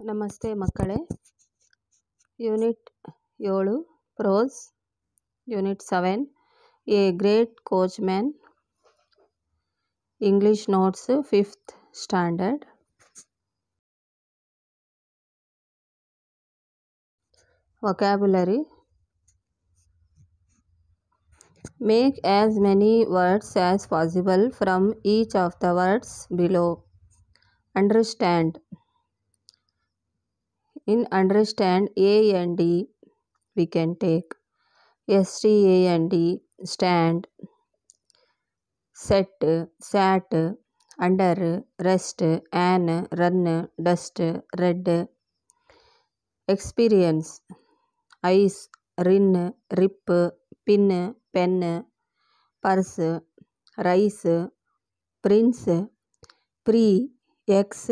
ನಮಸ್ತೆ ಮಕ್ಕಳೇ. Unit 7 prose, unit 7 a great coachman, English notes 5th standard. Vocabulary: make as many words as possible from each of the words below. Understand. In understand, and we can take stand, stand, set, sat, under, rest, an, run, dust, read. Experience: ice, rin, rip, pin, pen, purse, rice, prince, pre, ex.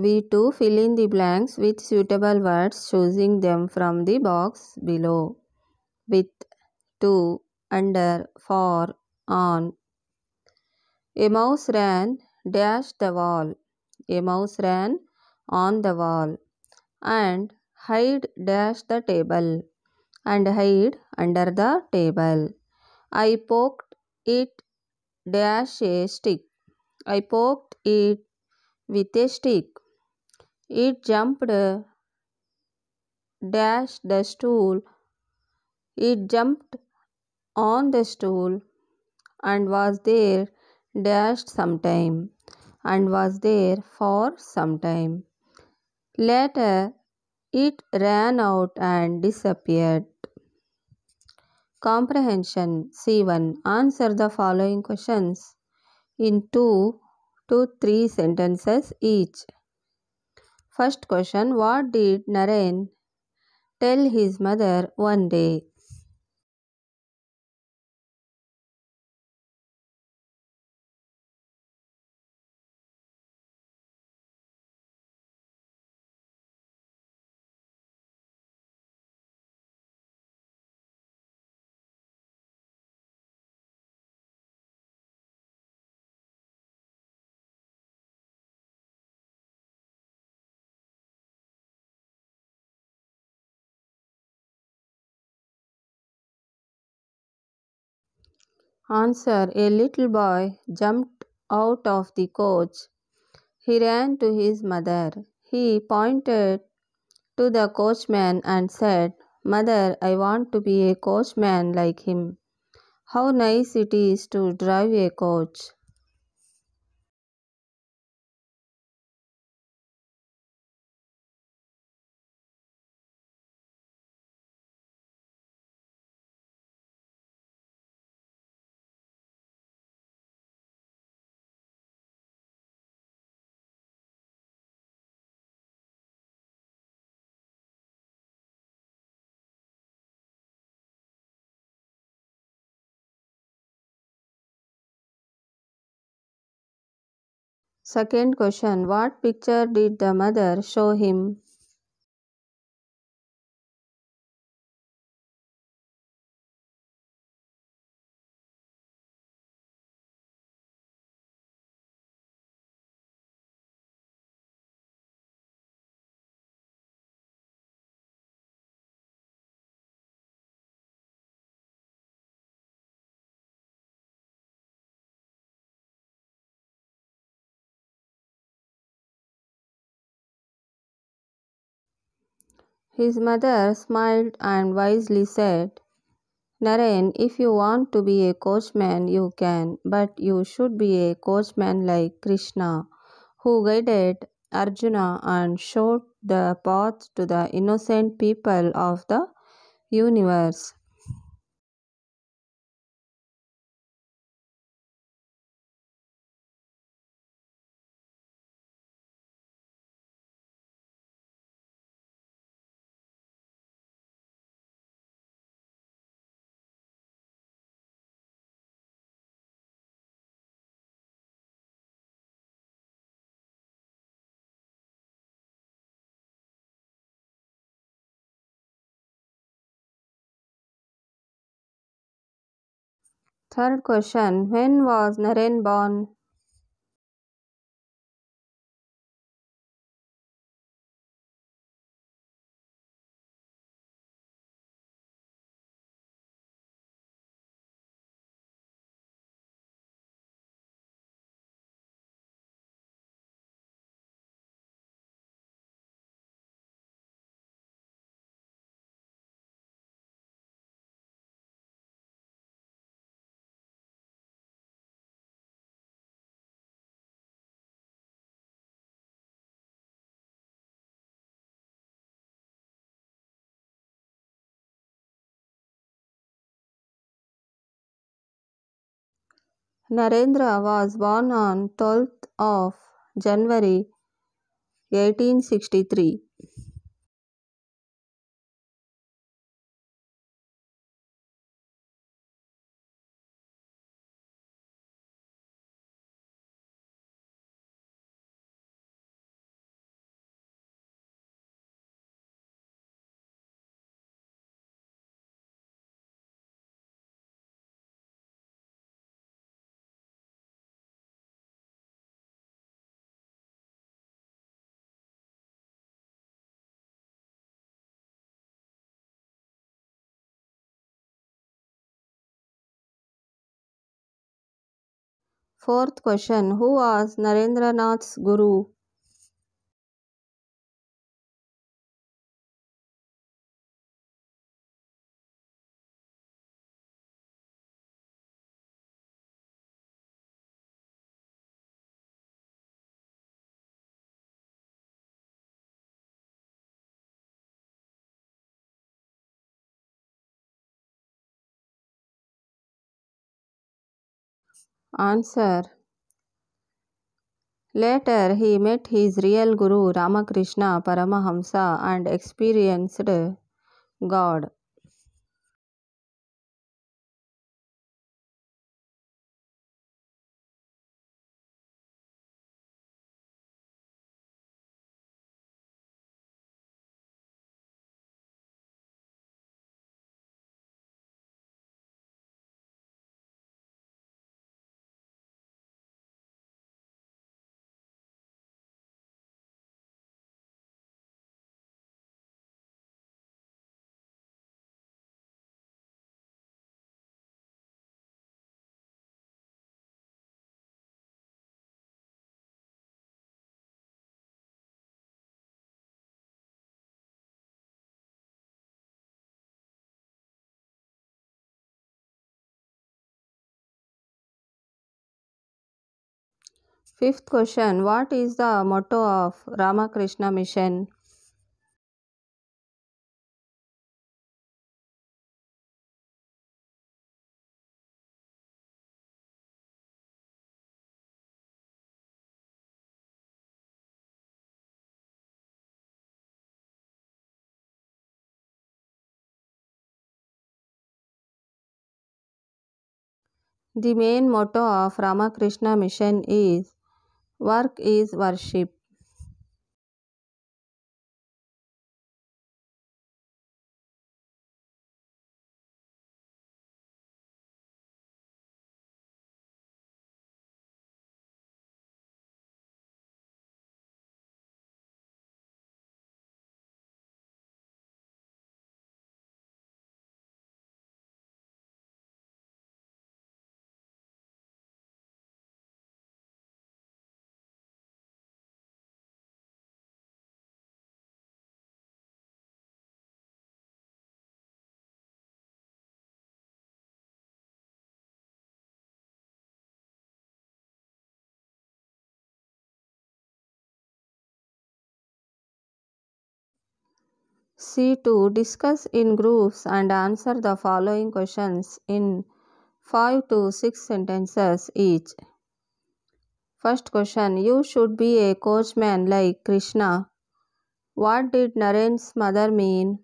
We too fill in the blanks with suitable words, choosing them from the box below. With, to, under, for, on. A mouse ran dash the wall. A mouse ran on the wall. And hide dash the table. And hide under the table. I poked it dash a stick. I poked it with a stick. It jumped dash the stool. It jumped on the stool and was there dash sometime, and was there for some time. Later it ran out and disappeared. Comprehension. C1. Answer the following questions in 2 to 3 sentences each. First question: what did Naren tell his mother one day? Answer: a little boy jumped out of the coach. He ran to his mother. He pointed to the coachman and said, "Mother, I want to be a coachman like him. How nice it is to drive a coach." Second question: what picture did the mother show him? His mother smiled and wisely said, "Naren, if you want to be a coachman, you can, but you should be a coachman like Krishna, who guided Arjuna and showed the path to the innocent people of the universe. Third question. When was Naren born? Narendra was born on 12th of January 1863. Fourth question. Who was Narendranath's guru? Answer. Later, he met his real guru Ramakrishna Paramahamsa and experienced God. Fifth question. What is the motto of Ramakrishna Mission? The main motto of Ramakrishna Mission is Work is Worship. C2. Discuss in groups and answer the following questions in 5 to 6 sentences each. First question. You should be a coachman like Krishna. What did Naren's mother mean?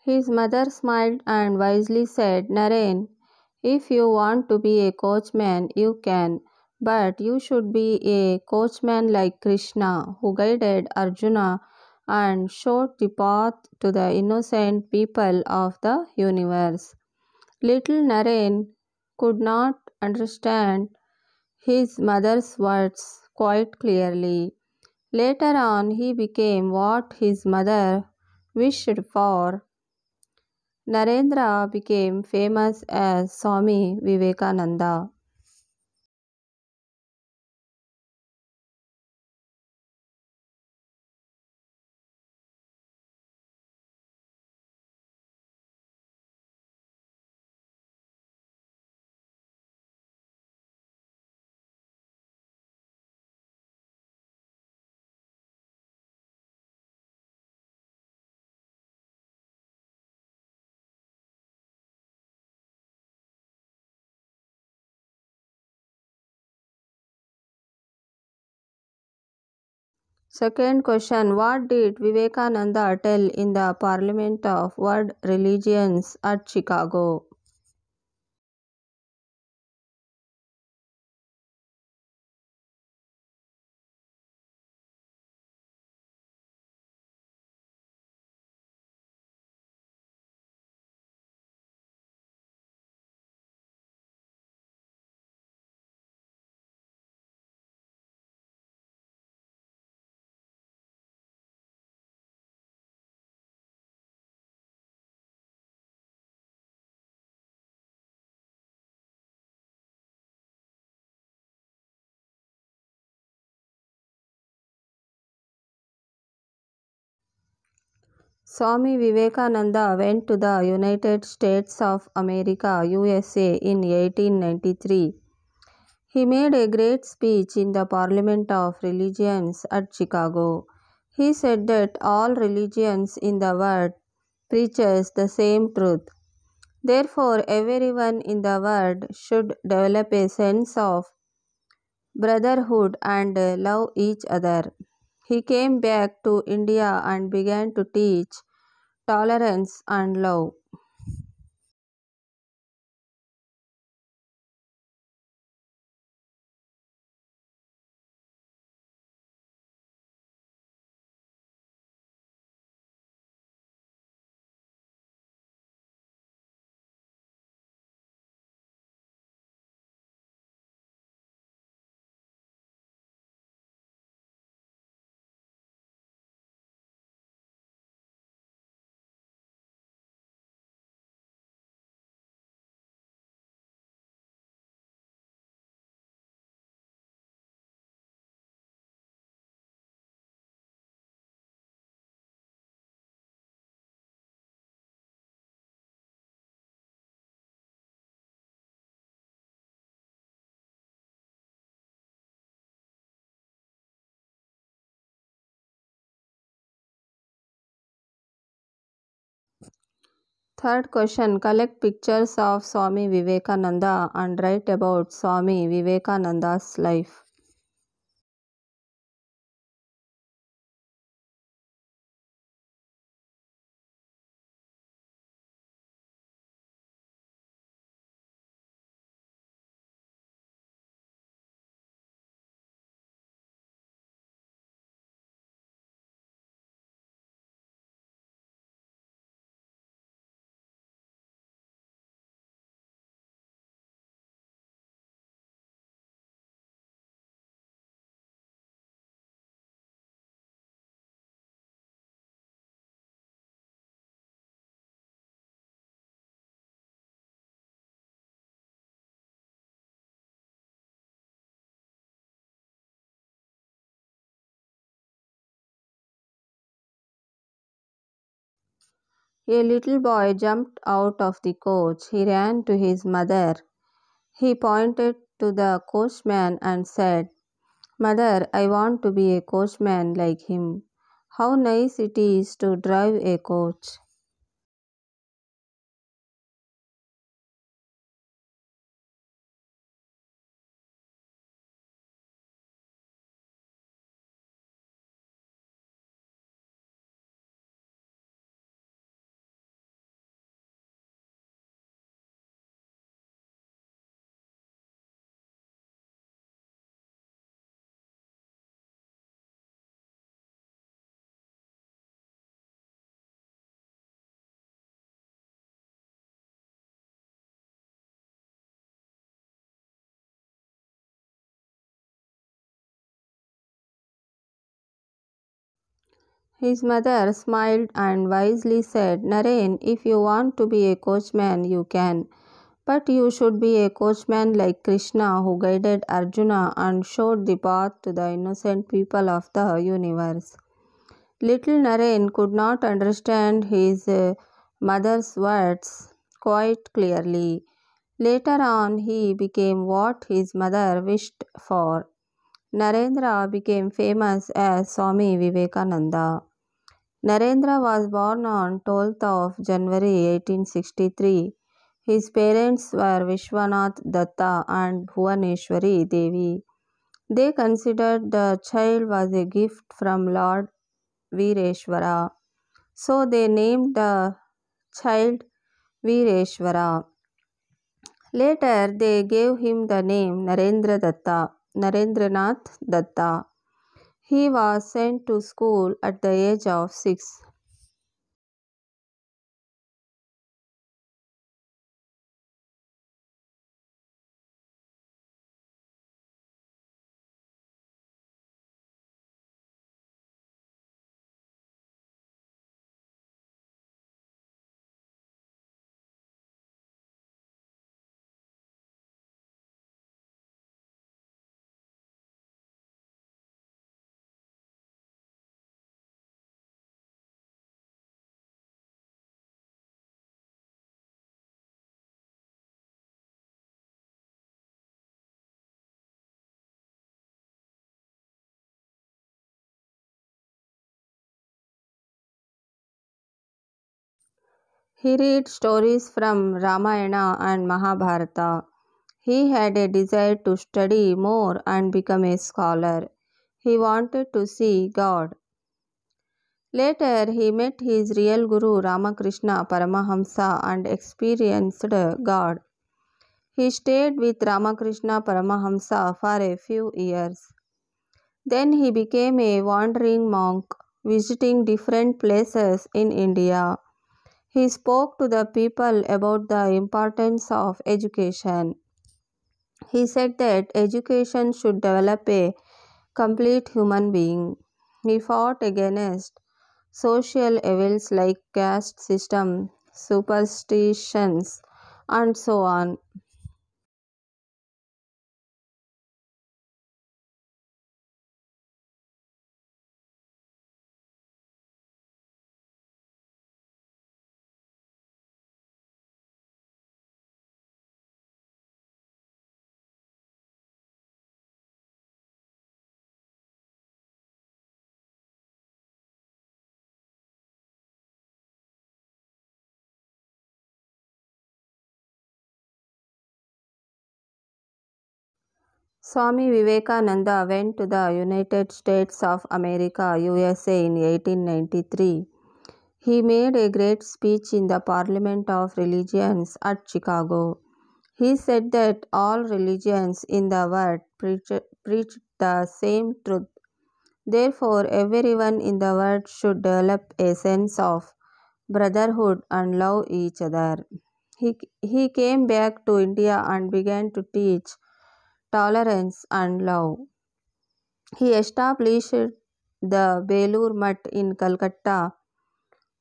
His mother smiled and wisely said, Naren, if you want to be a coachman, you can, but you should be a coachman like Krishna, who guided Arjuna and showed the path to the innocent people of the universe. Little Naren could not understand his mother's words quite clearly. Later on, he became what his mother wished for. Narendra became famous as Swami Vivekananda. Second question. What did Vivekananda tell in the Parliament of World Religions at Chicago? Swami Vivekananda went to the United States of America USA in 1893. He made a great speech in the Parliament of Religions at Chicago. He said that all religions in the world preaches the same truth. Therefore, everyone in the world should develop a sense of brotherhood and love each other. He came back to India and began to teach tolerance and love. Third question. Collect pictures of Swami Vivekananda and write about Swami Vivekananda's life. A little boy jumped out of the coach. He ran to his mother. He pointed to the coachman and said, "Mother, I want to be a coachman like him. How nice it is to drive a coach." His mother smiled and wisely said, "Naren, if you want to be a coachman, you can. But you should be a coachman like Krishna, who guided Arjuna and showed the path to the innocent people of the universe." Little Naren could not understand his mother's words quite clearly. Later on, he became what his mother wished for. Narendra became famous as Swami Vivekananda. Narendra was born on 12th of January 1863. His parents were Vishwanath Datta and Bhuvaneshwari Devi. They considered the child was a gift from Lord Veereshwara, so they named the child Veereshwara. Later, they gave him the name Narendranath Datta. He was sent to school at the age of 6. He read stories from Ramayana and Mahabharata. He had a desire to study more and become a scholar. He wanted to see God. Later, he met his real guru Ramakrishna Paramahamsa and experienced God. He stayed with Ramakrishna Paramahamsa for a few years. Then he became a wandering monk, visiting different places in India. He spoke to the people about the importance of education. He said that education should develop a complete human being. He fought against social evils like caste system, superstitions, and so on. Swami Vivekananda went to the United States of America, USA in 1893. He made a great speech in the Parliament of Religions at Chicago. He said that all religions in the world preach the same truth. Therefore, everyone in the world should develop a sense of brotherhood and love each other. He came back to India and began to teach tolerance and love. He established the Belur Mutt in Calcutta,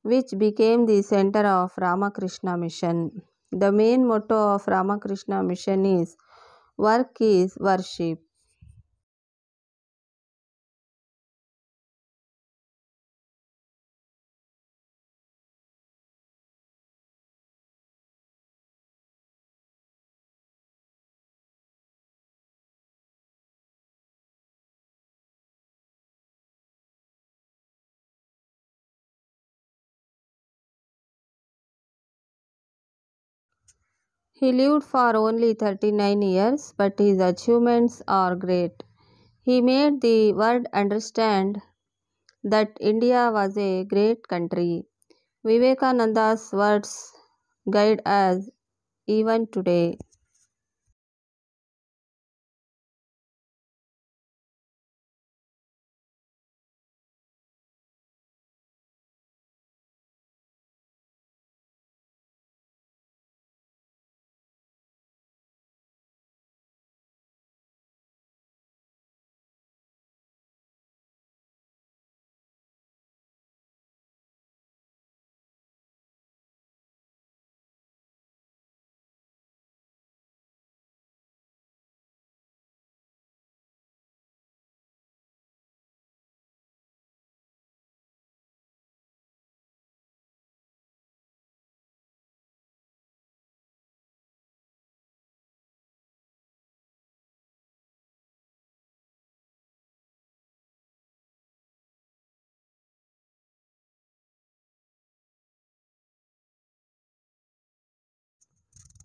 which became the center of Ramakrishna Mission. The main motto of Ramakrishna Mission is "Work is worship." He lived for only 39 years, but his achievements are great. He made the world understand that India was a great country. Vivekananda's words guide us even today.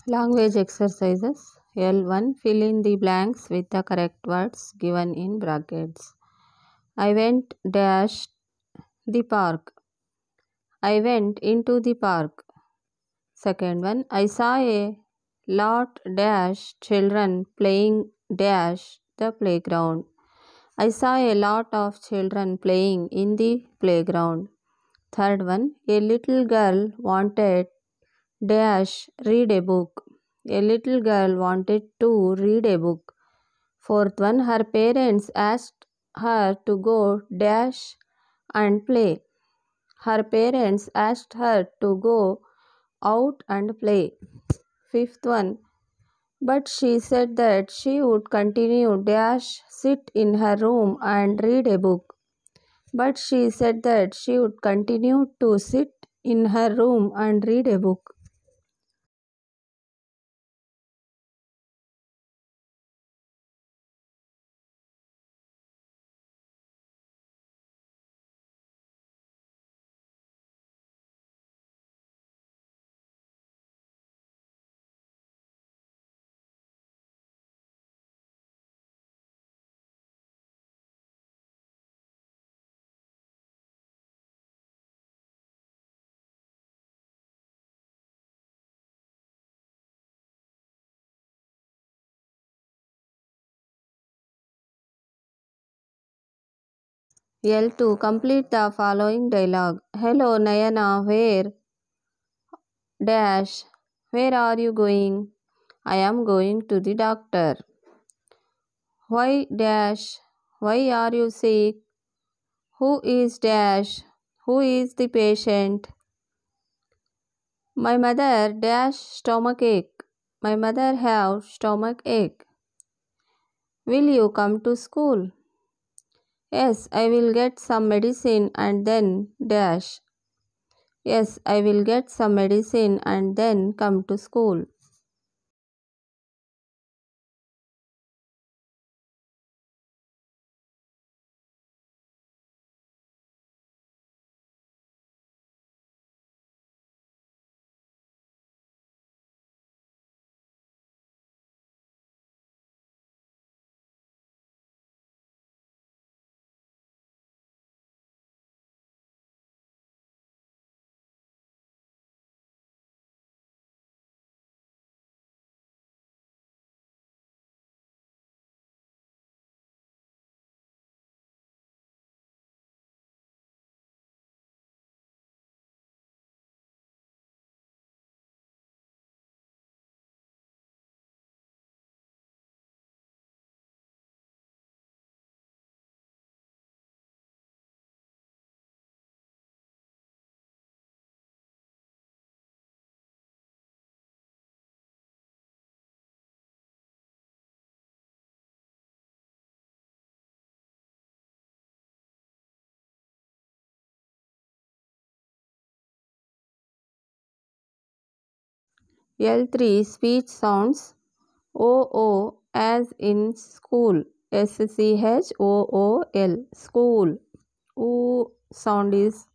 Language exercises. L1. Fill in the blanks with the correct words given in brackets. I went dash the park. I went into the park. Second one. I saw a lot dash children playing dash the playground. I saw a lot of children playing in the playground. Third one. A little girl wanted dash read a book. A little girl wanted to read a book. Fourth one, her parents asked her to go dash and play. Her parents asked her to go out and play. Fifth one, but she said that she would continue dash sit in her room and read a book. But she said that she would continue to sit in her room and read a book. L2. Complete the following dialogue. Hello Nayana, dash where are you going? I am going to the doctor. Why dash why are you sick? Who is dash who is the patient? My mother dash stomach ache. My mother have stomach ache. Will you come to school? Yes, I will get some medicine and then dash. Yes, I will get some medicine and then come to school. L3. Speech sounds. O as in school. SCHOOL. School. O sound is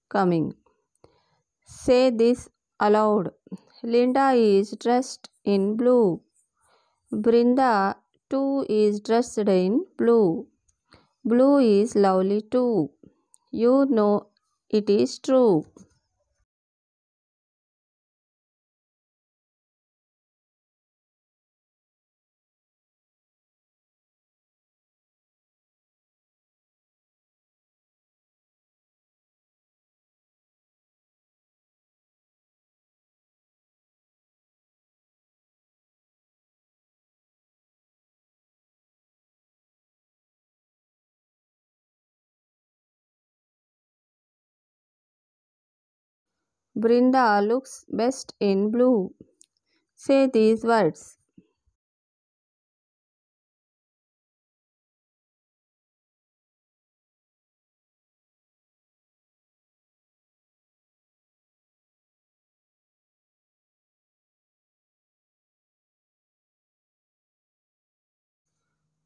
coming. Say this aloud. Linda is dressed in blue. Brinda too is dressed in blue. Blue is lovely too. You know it is true. Brinda looks best in blue. Say these words.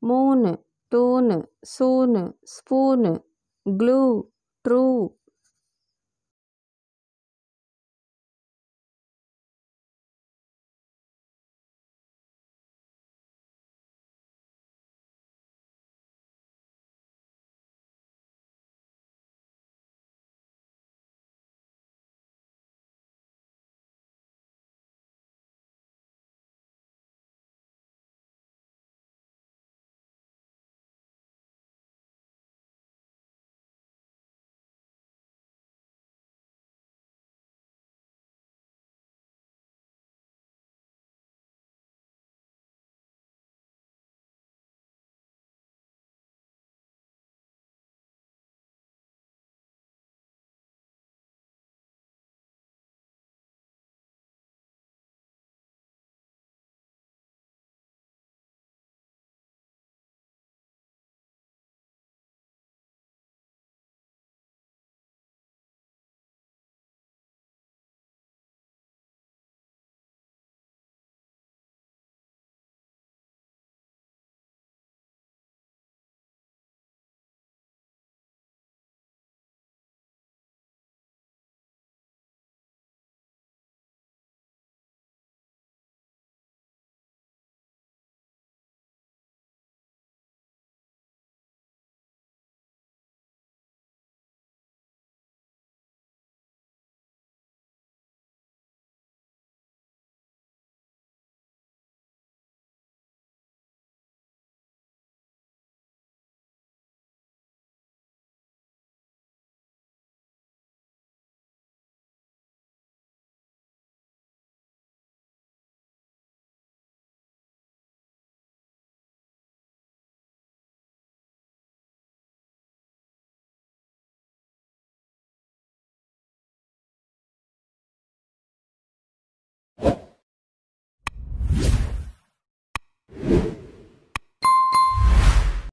Moon, tune, soon, spoon, glue, true.